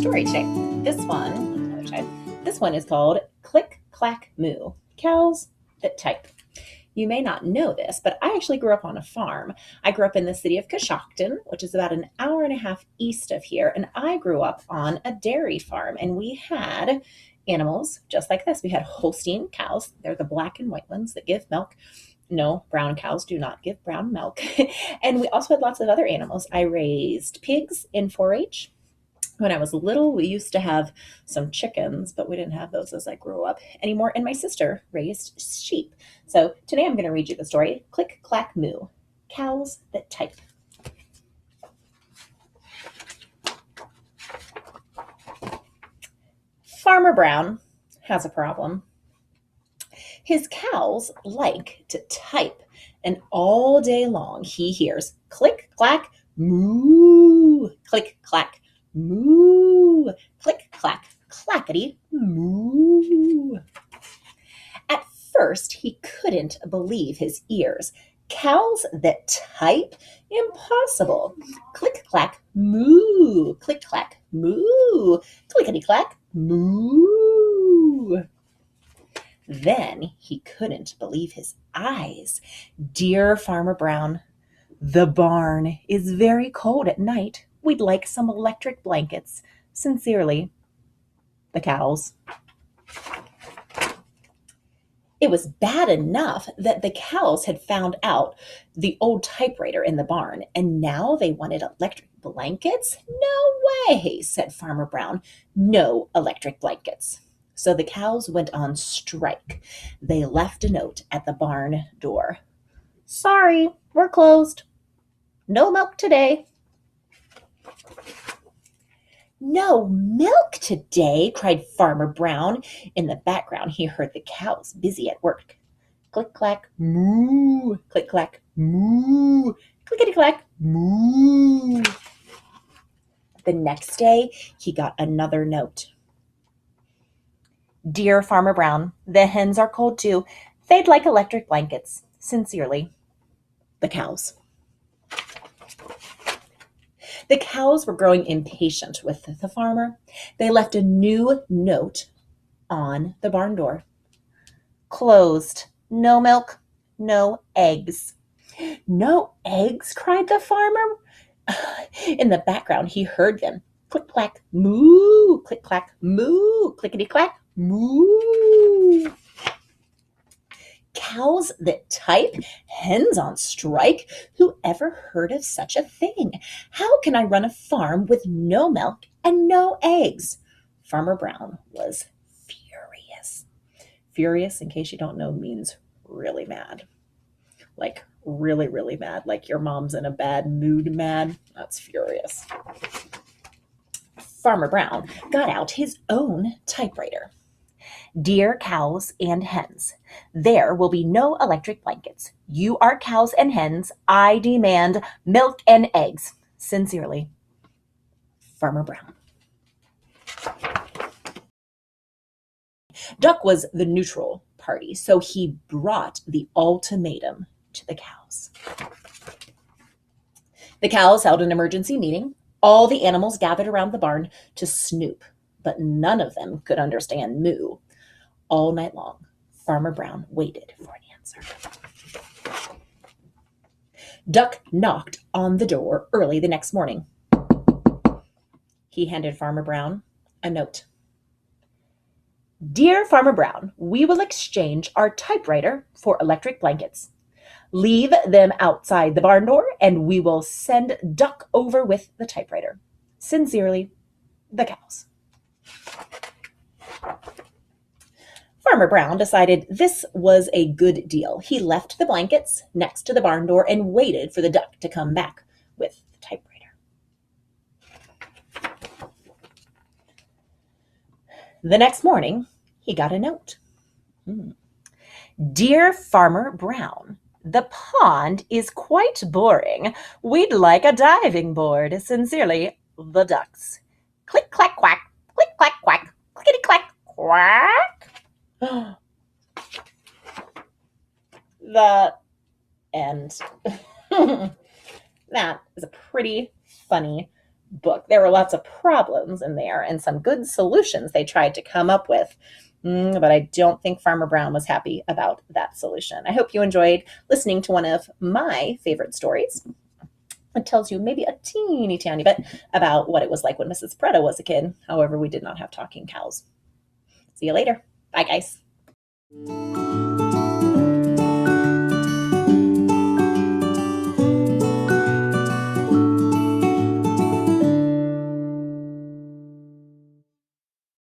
story today. This one is called Click, Clack, Moo, Cows That Type. You may not know this, but I actually grew up on a farm. I grew up in the city of Coshocton, which is about an hour and a half east of here, and I grew up on a dairy farm, and we had animals just like this. We had Holstein cows. They're the black and white ones that give milk. No, brown cows do not give brown milk. And we also had lots of other animals. I raised pigs in 4-H. When I was little, we used to have some chickens, but we didn't have those as I grew up anymore. And my sister raised sheep. So today I'm going to read you the story, Click, Clack, Moo, Cows That Type. Farmer Brown has a problem. His cows like to type, and all day long he hears click, clack, moo, click, clack, moo, click, clack, clackety, moo. At first, he couldn't believe his ears. Cows that type? Impossible. Click, clack, moo, click, clack, moo, clickety, clack, moo. Then he couldn't believe his eyes. Dear Farmer Brown, the barn is very cold at night. We'd like some electric blankets. Sincerely, the cows. It was bad enough that the cows had found out the old typewriter in the barn, and now they wanted electric blankets? No way, said Farmer Brown. No electric blankets. So the cows went on strike. They left a note at the barn door. Sorry, we're closed. No milk today. No milk today, cried Farmer Brown. In the background, he heard the cows busy at work. Click, clack, moo, click, clack, moo, clickety, clack, moo. The next day, he got another note. Dear Farmer Brown, the hens are cold too. They'd like electric blankets. Sincerely, the cows. The cows were growing impatient with the farmer. They left a new note on the barn door. Closed. No milk, no eggs. No eggs, cried the farmer. In the background, he heard them. Click, clack, moo, click, clack, moo, clickety, clack, moo. Cows that type? Hens on strike? Who ever heard of such a thing? How can I run a farm with no milk and no eggs? Farmer Brown was furious. Furious, in case you don't know, means really mad. Like really, really mad. Like your mom's in a bad mood mad. That's furious. Farmer Brown got out his own typewriter. Dear cows and hens, there will be no electric blankets. You are cows and hens. I demand milk and eggs. Sincerely, Farmer Brown. Duck was the neutral party, so he brought the ultimatum to the cows. The cows held an emergency meeting. All the animals gathered around the barn to snoop, but none of them could understand moo. All night long, Farmer Brown waited for an answer. Duck knocked on the door early the next morning. He handed Farmer Brown a note. Dear Farmer Brown, we will exchange our typewriter for electric blankets. Leave them outside the barn door, and we will send Duck over with the typewriter. Sincerely, the cows. Farmer Brown decided this was a good deal. He left the blankets next to the barn door and waited for the duck to come back with the typewriter. The next morning, he got a note. Dear Farmer Brown, the pond is quite boring. We'd like a diving board. Sincerely, the ducks. Click, clack, quack. Click, clack, quack. Clickety, clack, quack. The end. That is a pretty funny book. There were lots of problems in there and some good solutions they tried to come up with. But I don't think Farmer Brown was happy about that solution. I hope you enjoyed listening to one of my favorite stories. It tells you maybe a teeny tiny bit about what it was like when Mrs. Pretta was a kid. However, we did not have talking cows. See you later. Bye, guys.